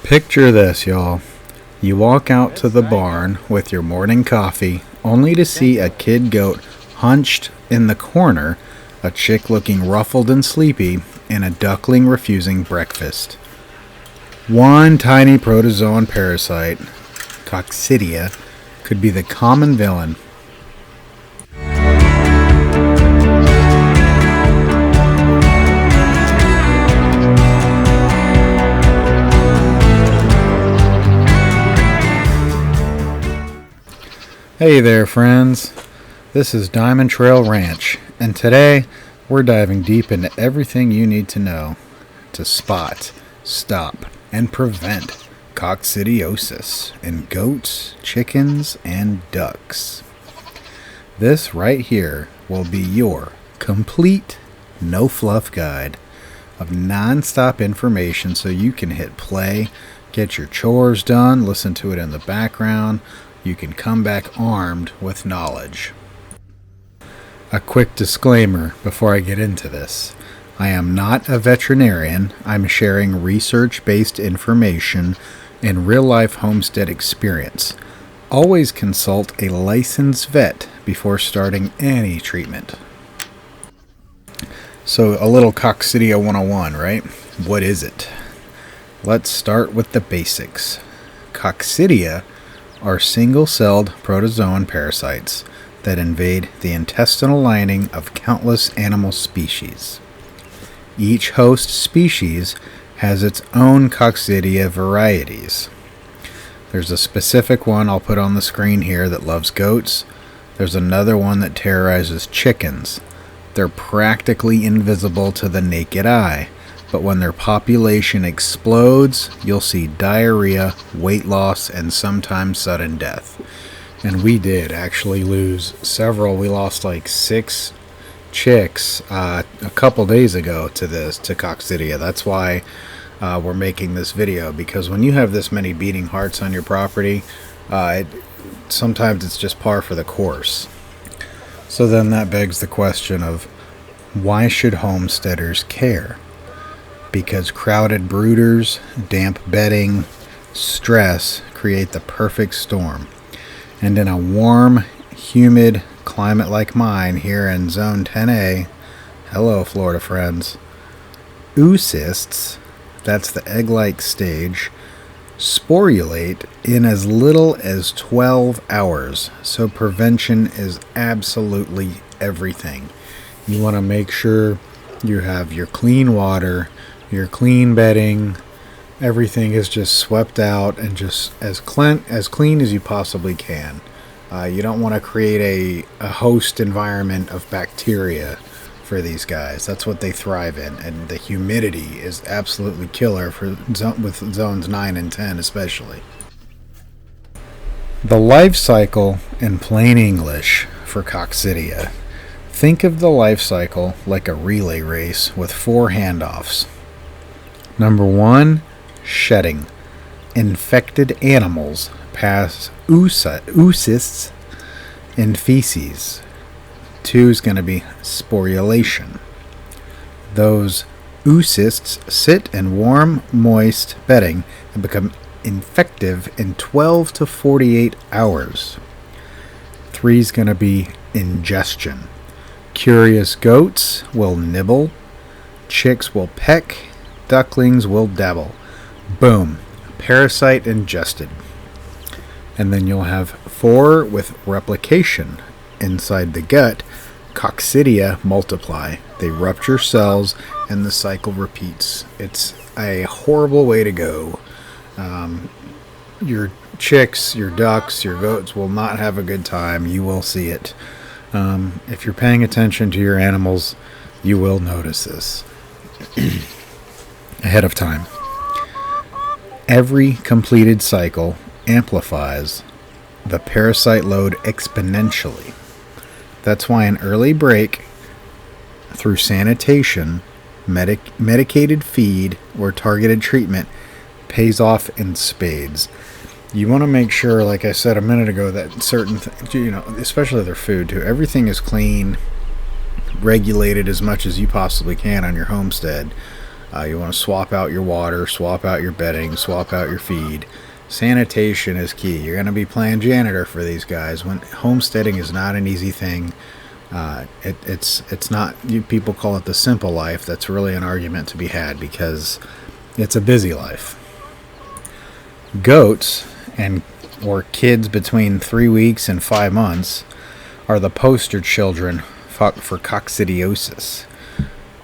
Picture this, y'all. You walk out to the barn with your morning coffee, only to see a kid goat hunched in the corner, a chick looking ruffled and sleepy, and a duckling refusing breakfast. One tiny protozoan parasite, Coccidia, could be the common villain. Hey there, friends. This is DiamondTrail Ranch, and today we're diving deep into everything you need to know to spot, stop, and prevent coccidiosis in goats, chickens, and ducks. This right here will be your complete, no-fluff guide of non-stop information so you can hit play, get your chores done, listen to it in the background. You can come back armed with knowledge. A quick disclaimer before I get into this. I am not a veterinarian. I'm sharing research-based information and real-life homestead experience. Always consult a licensed vet before starting any treatment. So a little Coccidia 101, right? What is it? Let's start with the basics. Coccidia are single-celled protozoan parasites that invade the intestinal lining of countless animal species. Each host species has its own Coccidia varieties. There's a specific one I'll put on the screen here that loves goats. There's another one that terrorizes chickens. They're practically invisible to the naked eye, but when their population explodes, you'll see diarrhea, weight loss, and sometimes sudden death. And we did actually lose several. We lost like 6 chicks a couple days ago to Coccidia. That's why we're making this video, because when you have this many beating hearts on your property, sometimes it's just par for the course. So then that begs the question of, why should homesteaders care? Because crowded brooders, damp bedding, stress create the perfect storm. And in a warm, humid climate like mine here in Zone 10A, hello Florida friends, oocysts, that's the egg-like stage, sporulate in as little as 12 hours. So prevention is absolutely everything. You want to make sure you have your clean water, your clean bedding, everything is just swept out and just as clean as you possibly can. You don't want to create a host environment of bacteria for these guys. That's what they thrive in, and the humidity is absolutely killer with zones 9 and 10 especially. The life cycle in plain English for Coccidia. Think of the life cycle like a relay race with 4 handoffs. Number 1, shedding. Infected animals pass oocysts in feces. 2 is going to be sporulation. Those oocysts sit in warm, moist bedding and become infective in 12 to 48 hours. 3 is going to be ingestion. Curious goats will nibble, chicks will peck, ducklings will dabble. Boom. Parasite ingested. And then you'll have 4 with replication. Inside the gut, Coccidia multiply. They rupture cells and the cycle repeats. It's a horrible way to go. Your chicks, your ducks, your goats will not have a good time. You will see it. If you're paying attention to your animals, you will notice this ahead of time. Every completed cycle amplifies the parasite load exponentially. That's why an early break through sanitation, medicated feed, or targeted treatment pays off in spades. You want to make sure, like I said a minute ago, that certain things, especially their food too, everything is clean, regulated as much as you possibly can on your homestead. You want to swap out your water, swap out your bedding, swap out your feed. Sanitation is key. You're going to be playing janitor for these guys. When homesteading is not an easy thing. It's not. People call it the simple life. That's really an argument to be had because it's a busy life. Goats or kids between 3 weeks and 5 months are the poster children for coccidiosis.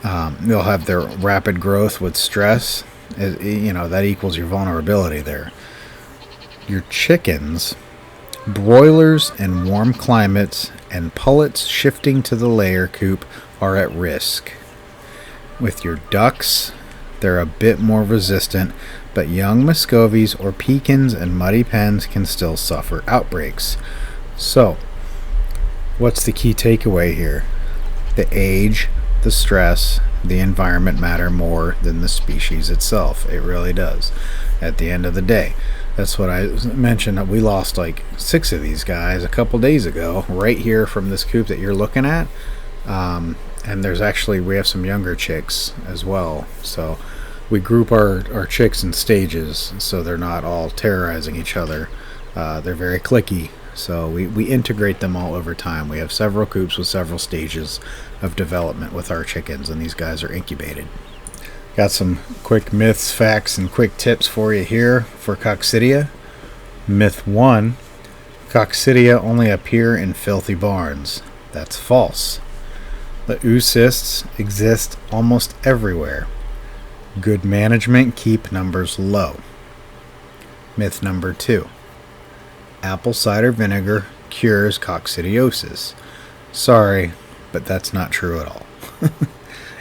They'll have their rapid growth with stress. That equals your vulnerability there. Your chickens, broilers in warm climates, and pullets shifting to the layer coop are at risk. With your ducks, they're a bit more resistant, but young Muscovies or pecans in muddy pens can still suffer outbreaks. So, what's the key takeaway here? The age, the stress, the environment matter more than the species itself. It really does. At the end of the day, that's what I mentioned, that we lost like 6 of these guys a couple days ago right here from this coop that you're looking at. And we have some younger chicks as well. So we group our chicks in stages so they're not all terrorizing each other. They're very cliquey. So we integrate them all over time. We have several coops with several stages of development with our chickens, and these guys are incubated. Got some quick myths, facts, and quick tips for you here for Coccidia. Myth 1, Coccidia only appear in filthy barns. That's false. The oocysts exist almost everywhere. Good management keep numbers low. Myth number 2, apple cider vinegar cures coccidiosis. Sorry, but that's not true at all.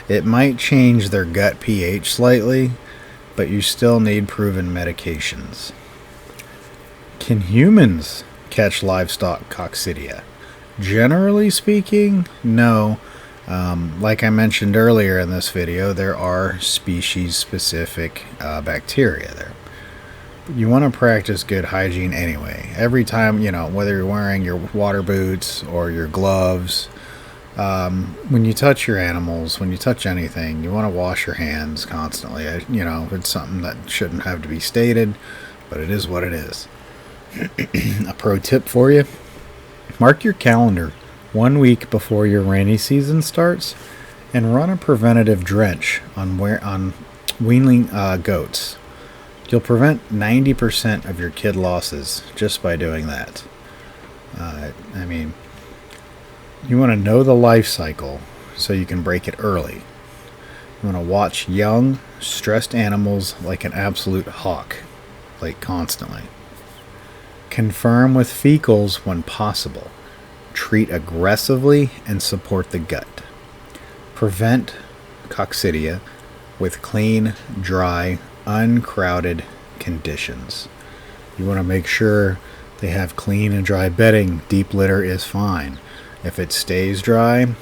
It might change their gut pH slightly, but you still need proven medications. Can humans catch livestock coccidia? Generally speaking, no. Like I mentioned earlier in this video, there are species-specific bacteria there. You want to practice good hygiene anyway. Every time, whether you're wearing your water boots or your gloves, when you touch your animals, when you touch anything, you want to wash your hands constantly. It's something that shouldn't have to be stated, but it is what it is. A pro tip for you: mark your calendar 1 week before your rainy season starts and run a preventative drench on weanling goats. You'll prevent 90% of your kid losses just by doing that. You want to know the life cycle so you can break it early. You want to watch young, stressed animals like an absolute hawk, like constantly. Confirm with fecals when possible. Treat aggressively and support the gut. Prevent coccidia with clean, dry, uncrowded conditions. You want to make sure they have clean and dry bedding. Deep litter is fine. If it stays dry,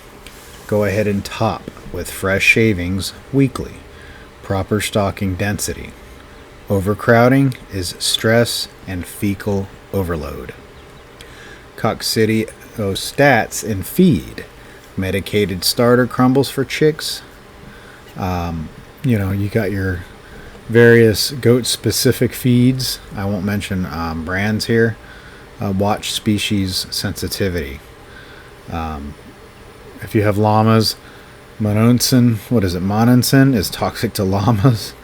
go ahead and top with fresh shavings weekly. Proper stocking density. Overcrowding is stress and fecal overload. Coccidiostats in feed. Medicated starter crumbles for chicks. You got your various goat-specific feeds. I won't mention brands here. Watch species sensitivity. If you have llamas, monensin is toxic to llamas.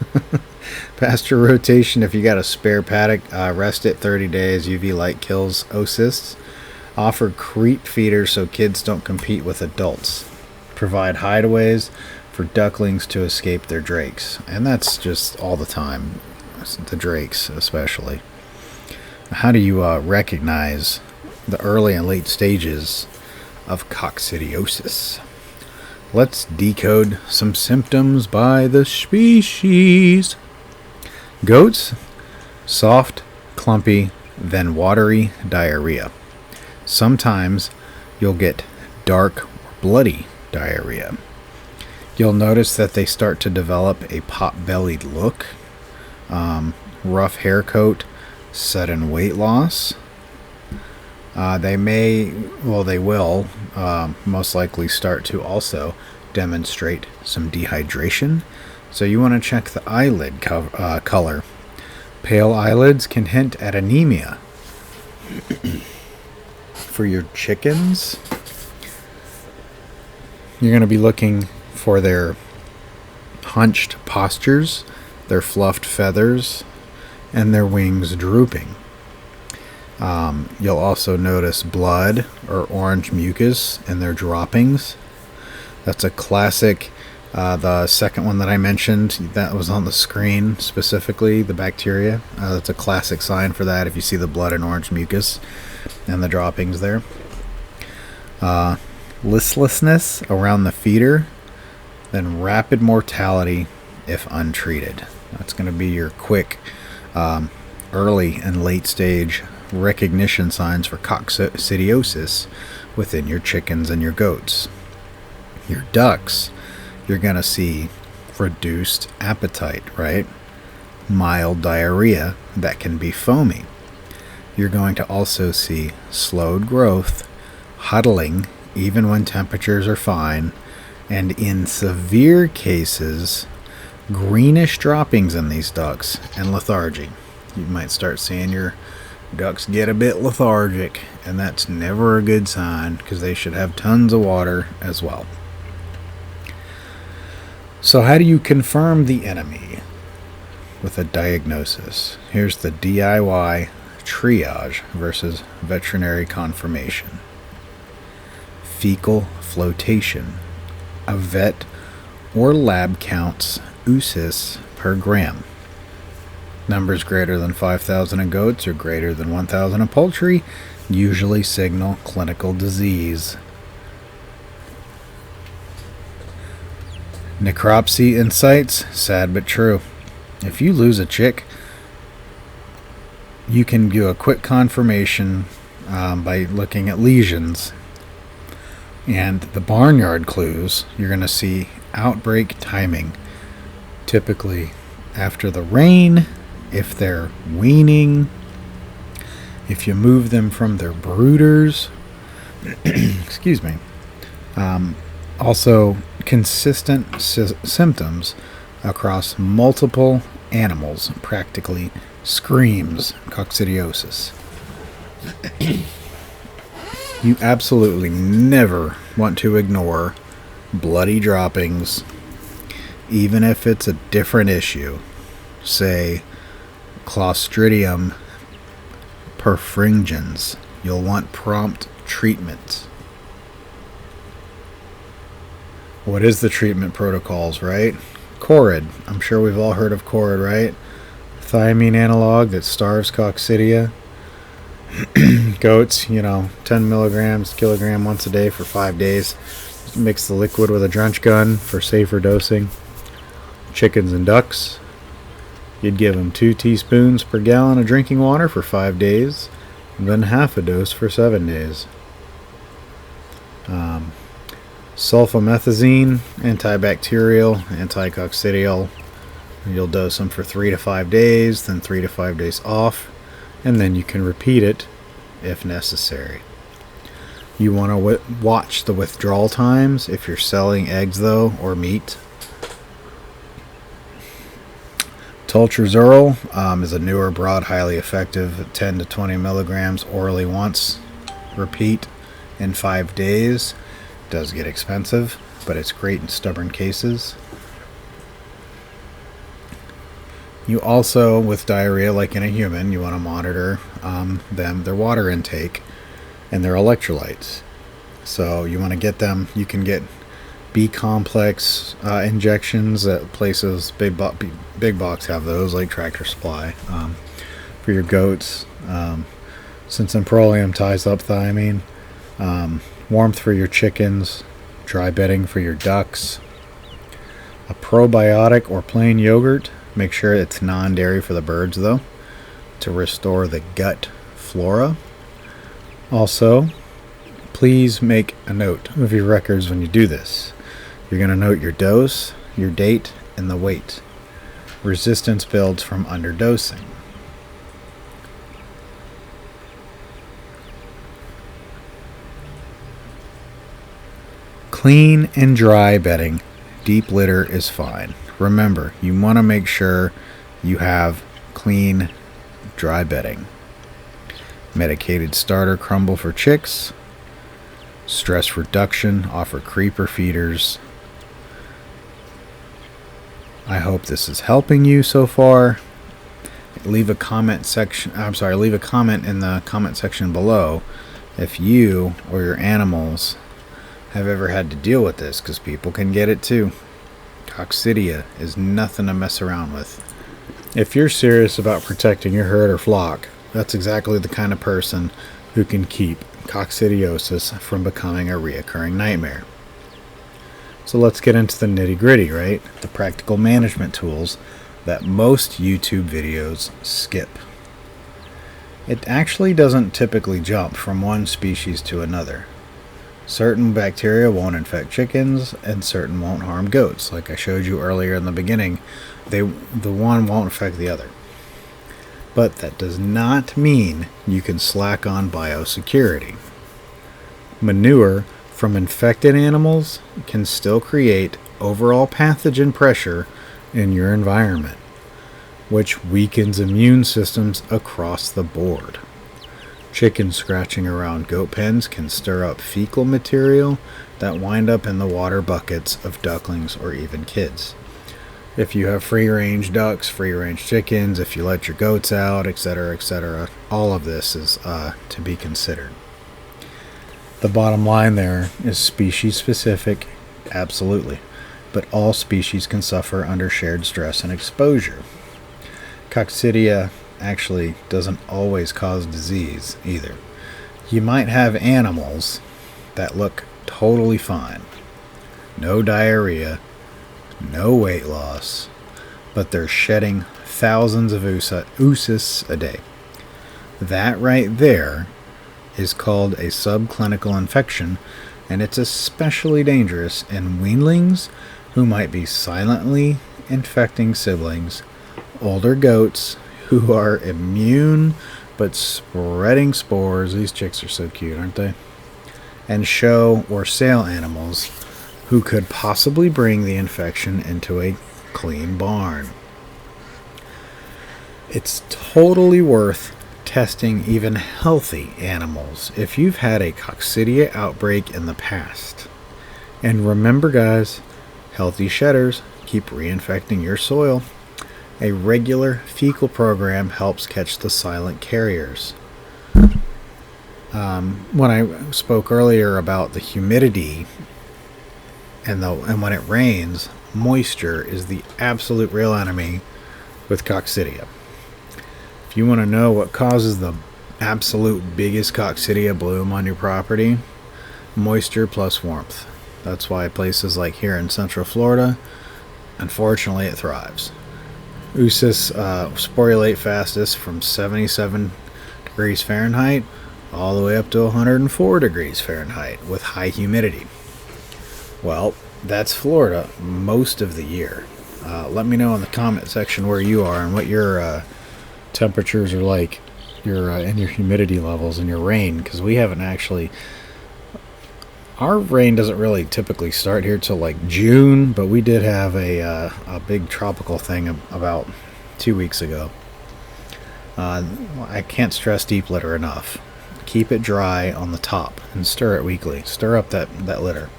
Pasture rotation: if you got a spare paddock, rest it 30 days. UV light kills oocysts. Offer creep feeders so kids don't compete with adults. Provide hideaways for ducklings to escape their drakes. And that's just all the time, the drakes especially. How do you recognize the early and late stages of coccidiosis? Let's decode some symptoms by the species. Goats: soft, clumpy, then watery diarrhea. Sometimes you'll get dark or bloody diarrhea. You'll notice that they start to develop a pot-bellied look, rough hair coat, sudden weight loss. They will most likely start to also demonstrate some dehydration, So you want to check the eyelid color. Pale eyelids can hint at anemia. For your chickens, you're going to be looking for their hunched postures, their fluffed feathers, and their wings drooping. You'll also notice blood or orange mucus in their droppings. That's a classic. The second one that I mentioned, that was on the screen specifically, the bacteria. That's a classic sign for that if you see the blood and orange mucus and the droppings there. Listlessness around the feeder, then rapid mortality if untreated. That's going to be your quick early and late stage recognition signs for coccidiosis within your chickens and your goats. Your ducks, you're going to see reduced appetite, right? Mild diarrhea that can be foamy. You're going to also see slowed growth, huddling even when temperatures are fine, and in severe cases, greenish droppings in these ducks and lethargy. You might start seeing your ducks get a bit lethargic, and that's never a good sign because they should have tons of water as well. So how do you confirm the enemy with a diagnosis? Here's the DIY triage versus veterinary confirmation. Fecal flotation. A vet or lab counts oocysts per gram. Numbers greater than 5,000 in goats or greater than 1,000 in poultry usually signal clinical disease. Necropsy insights, sad but true. If you lose a chick, you can do a quick confirmation by looking at lesions. And the barnyard clues, you're going to see outbreak timing. Typically after the rain, if they're weaning, if you move them from their brooders. Excuse me. Also, consistent symptoms across multiple animals practically screams coccidiosis. You absolutely never want to ignore bloody droppings, even if it's a different issue. Say, Clostridium perfringens. You'll want prompt treatment. What is the treatment protocols, right? Corid. I'm sure we've all heard of Corid, right? Thiamine analog that starves Coccidia. Goats, 10 milligrams kilogram once a day for 5 days. Mix the liquid with a drench gun for safer dosing. Chickens and ducks, you'd give them 2 teaspoons per gallon of drinking water for 5 days, and then half a dose for 7 days. Sulfamethazine, antibacterial, anticoccidial. You'll dose them for 3 to 5 days, then 3 to 5 days off, and then you can repeat it if necessary. You want to watch the withdrawal times if you're selling eggs, though, or meat. Toltrazuril is a newer, broad, highly effective 10 to 20 milligrams orally once. Repeat in 5 days. Does get expensive, but it's great in stubborn cases. You also, with diarrhea, like in a human, you want to monitor their water intake and their electrolytes. So you want to get them. You can get B-complex injections at places. Big box have those, like Tractor Supply, for your goats. Synthemprolium ties up thiamine. Warmth for your chickens. Dry bedding for your ducks. A probiotic or plain yogurt. Make sure it's non-dairy for the birds, though, to restore the gut flora. Also, please make a note of your records when you do this. You're going to note your dose, your date, and the weight. Resistance builds from underdosing. Clean and dry bedding. Deep litter is fine. remember, you want to make sure you have clean, dry bedding. Medicated starter crumble for chicks. Stress reduction, offer creeper feeders. I hope this is helping you so far. Leave a comment leave a comment in the comment section below if you or your animals have ever had to deal with this, because people can get it too. Coccidia is nothing to mess around with. If you're serious about protecting your herd or flock, that's exactly the kind of person who can keep Coccidiosis from becoming a reoccurring nightmare. So let's get into the nitty-gritty, right? The practical management tools that most YouTube videos skip. It actually doesn't typically jump from one species to another. Certain bacteria won't infect chickens and certain won't harm goats. Like I showed you earlier in the beginning, the one won't affect the other. But that does not mean you can slack on biosecurity. Manure from infected animals can still create overall pathogen pressure in your environment, which weakens immune systems across the board. Chickens scratching around goat pens can stir up fecal material that wind up in the water buckets of ducklings or even kids. If you have free-range ducks, free-range chickens, if you let your goats out, etc., all of this is to be considered. The bottom line there is species-specific, absolutely, but all species can suffer under shared stress and exposure. Coccidia actually doesn't always cause disease either. You might have animals that look totally fine. No diarrhea, no weight loss, but they're shedding thousands of oocysts a day. That right there is called a subclinical infection, and it's especially dangerous in weanlings who might be silently infecting siblings, older goats who are immune but spreading spores. These chicks are so cute, aren't they? And show or sale animals who could possibly bring the infection into a clean barn. It's totally worth testing even healthy animals if you've had a Coccidia outbreak in the past. And remember, guys, healthy shedders keep reinfecting your soil. A regular fecal program helps catch the silent carriers. When I spoke earlier about the humidity and when it rains, moisture is the absolute real enemy with Coccidia. If you want to know what causes the absolute biggest Coccidia bloom on your property, moisture plus warmth. That's why places like here in Central Florida, unfortunately, it thrives. Oocysts sporulate fastest from 77 degrees Fahrenheit all the way up to 104 degrees Fahrenheit with high humidity. Well, that's Florida most of the year. Let me know in the comment section where you are and what your temperatures are like, and your humidity levels and your rain, because we haven't actually. Our rain doesn't really typically start here till like June, but we did have a big tropical thing about 2 weeks ago. I can't stress deep litter enough. Keep it dry on the top and stir it weekly. Stir up that litter.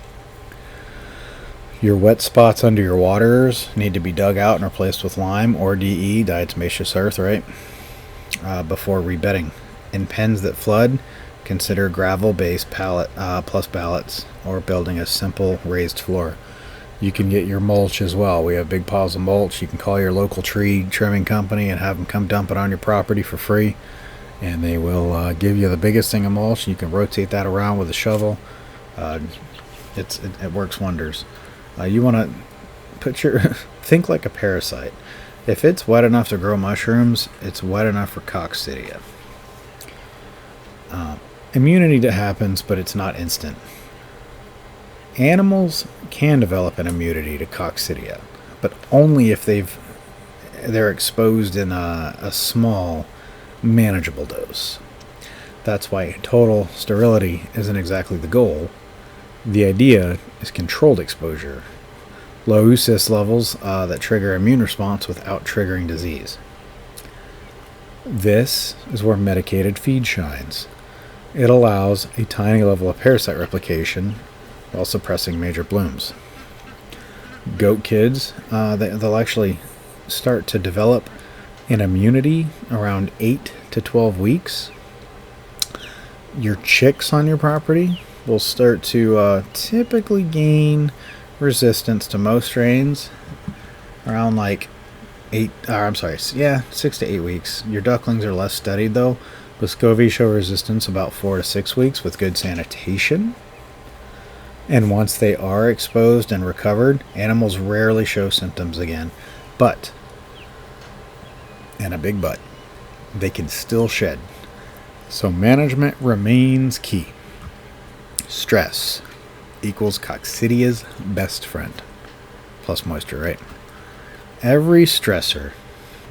Your wet spots under your waterers need to be dug out and replaced with lime or DE, diatomaceous earth, right? Before rebedding. In pens that flood, consider gravel-based pallet plus pallets, or building a simple raised floor. You can get your mulch as well. We have big piles of mulch. You can call your local tree trimming company and have them come dump it on your property for free, and they will give you the biggest thing of mulch. You can rotate that around with a shovel. It works wonders. You want to think like a parasite. If it's wet enough to grow mushrooms, it's wet enough for Coccidia. Immunity happens, but it's not instant. Animals can develop an immunity to Coccidia, but only if they're exposed in a small, manageable dose. That's why total sterility isn't exactly the goal. The idea is controlled exposure, low cyst levels that trigger immune response without triggering disease. This is where medicated feed shines. It allows a tiny level of parasite replication while suppressing major blooms. Goat kids, they'll actually start to develop an immunity around 8 to 12 weeks. Your chicks on your property will start to typically gain resistance to most strains around like 6 to 8 weeks. Your ducklings are less studied though. Muscovy show resistance about 4 to 6 weeks with good sanitation. And once they are exposed and recovered, animals rarely show symptoms again. But, and a big but, they can still shed. So management remains key. Stress equals Coccidia's best friend. Plus moisture, right? Every stressor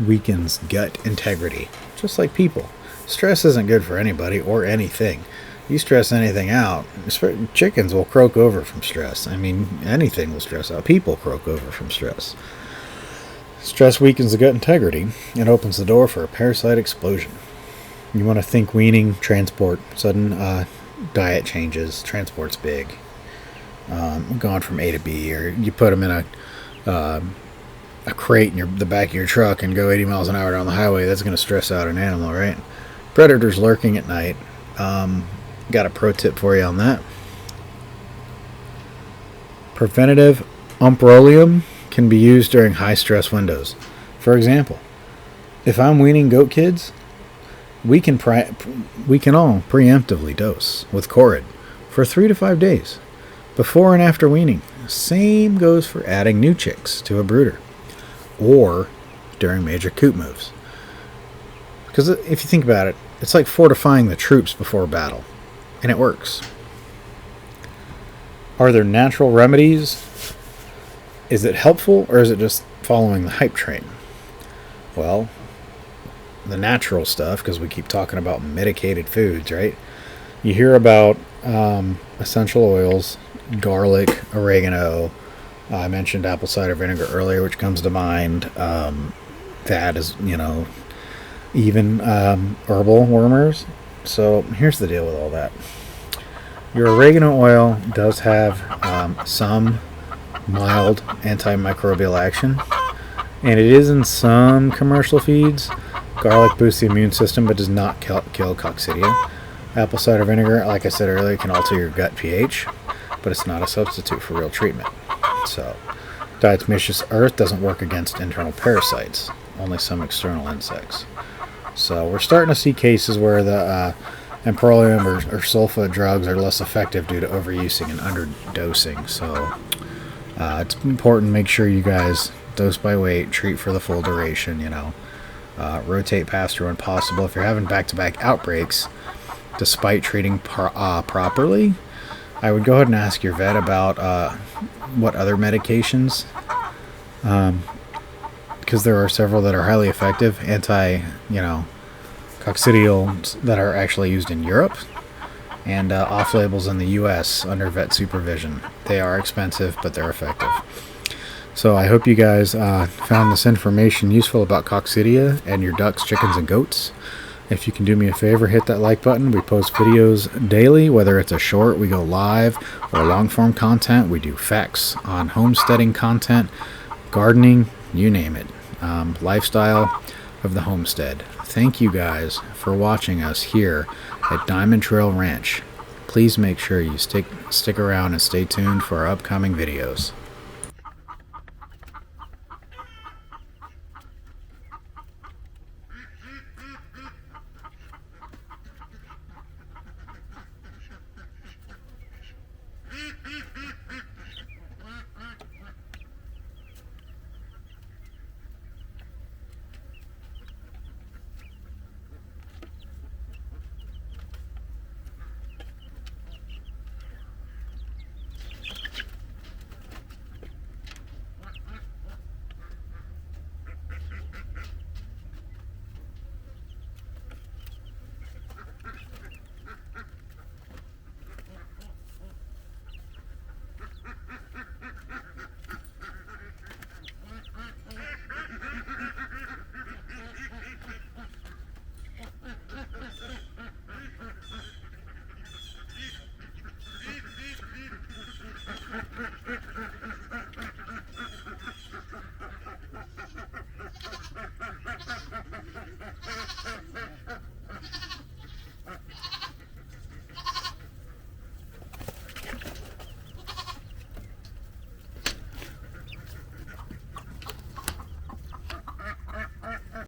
weakens gut integrity, just like people. Stress isn't good for anybody or anything. You stress anything out, chickens will croak over from stress. I mean, anything will stress out. People croak over from stress. Stress weakens the gut integrity and opens the door for a parasite explosion. You want to think weaning, transport, sudden diet changes. Transport's big. Going from A to B, or you put them in a crate in the back of your truck and go 80 miles an hour down the highway. That's going to stress out an animal, right? Predators lurking at night. Got a pro tip for you on that. Preventative umbroleum can be used during high stress windows. For example, if I'm weaning goat kids, we can all preemptively dose with Corid for 3 to 5 days before and after weaning. Same goes for adding new chicks to a brooder or during major coop moves. Because if you think about it, it's like fortifying the troops before battle, and it works. Are there natural remedies? Is it helpful, or is it just following the hype train? Well, the natural stuff, because we keep talking about medicated foods, right? You hear about essential oils, garlic, oregano. I mentioned apple cider vinegar earlier, which comes to mind. That is, even herbal warmers. So here's the deal with all that. Your oregano oil does have some mild antimicrobial action, and it is in some commercial feeds. Garlic boosts the immune system but does not kill Coccidia. Apple cider vinegar, like I said earlier, can alter your gut pH, but it's not a substitute for real treatment. So, diatomaceous earth doesn't work against internal parasites, only some external insects. So we're starting to see cases where the amprolium or sulfa drugs are less effective due to overusing and underdosing. So it's important to make sure you guys dose by weight, treat for the full duration, rotate pasture when possible. If you're having back-to-back outbreaks, despite treating properly, I would go ahead and ask your vet about what other medications, because there are several that are highly effective, coccidials that are actually used in Europe, and off-labels in the U.S. under vet supervision. They are expensive, but they're effective. So I hope you guys found this information useful about Coccidia and your ducks, chickens, and goats. If you can do me a favor, hit that like button. We post videos daily, whether it's a short, we go live, or long-form content. We do facts on homesteading content, gardening, you name it. Lifestyle of the homestead. Thank you guys for watching us here at DiamondTrail Ranch. Please make sure you stick around and stay tuned for our upcoming videos.